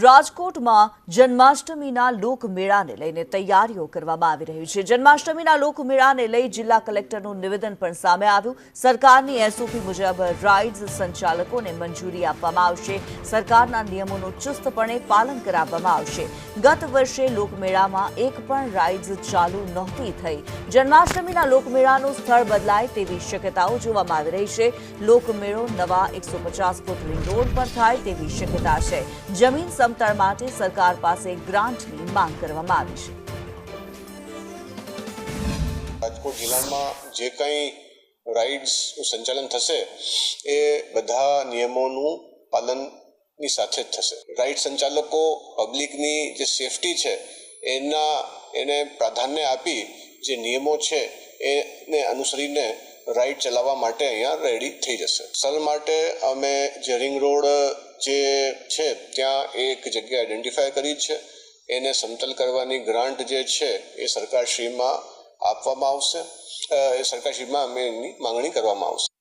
રાજકોટમાં જન્માષ્ટમીના લોકમેળાને લઈને તૈયારીઓ કરવામાં આવી રહી છે। જન્માષ્ટમીના લોકમેળાને લઈ જિલ્લા કલેક્ટરનું નિવેદન પણ સામે આવ્યું। સરકારની એસઓપી મુજબ રાઇડ્સ સંચાલકોને મંજૂરી આપવામાં આવશે। સરકારના નિયમોનું ચુસ્તપણે પાલન કરાવવામાં આવશે। ગત વર્ષે લોકમેળામાં એક પણ રાઇડ્સ ચાલુ નહોતી થઈ। જન્માષ્ટમીના લોકમેળાનું સ્થળ બદલાય તેવી શક્યતાઓ જોવામાં આવી રહી છે। લોકમેળો નવા 150 ફૂટ રિંગ રોડ પર થાય તેવી શક્યતા છે। જમીન સમતળ માટે સરકાર પાસે ગ્રાન્ટની માંગ કરવામાં આવી છે। રાજકોટ જિલ્લામાં જે કંઈ રાઇડ્સનું સંચાલન થશે એ બધા નિયમોનું પાલનની સાથે જ થશે। રાઇડ સંચાલકો પબ્લિકની જે સેફટી છે એને પ્રાધાન્ય આપી જે નિયમો છે એને અનુસરીને રાઇડ ચલાવવા માટે અહીંયા રેડી થઈ જશે। સલ માટે અમે જે રિંગ રોડ જે છે ત્યાં એક જગ્યા આઈડેન્ટિફાય કરી છે। એને સમતલ કરવાની ગ્રાન્ટ જે છે એ સરકારશ્રીમાં આપવામાં આવશે। એ સરકારશ્રીમાં અમે એની માંગણી કરવામાં આવશે।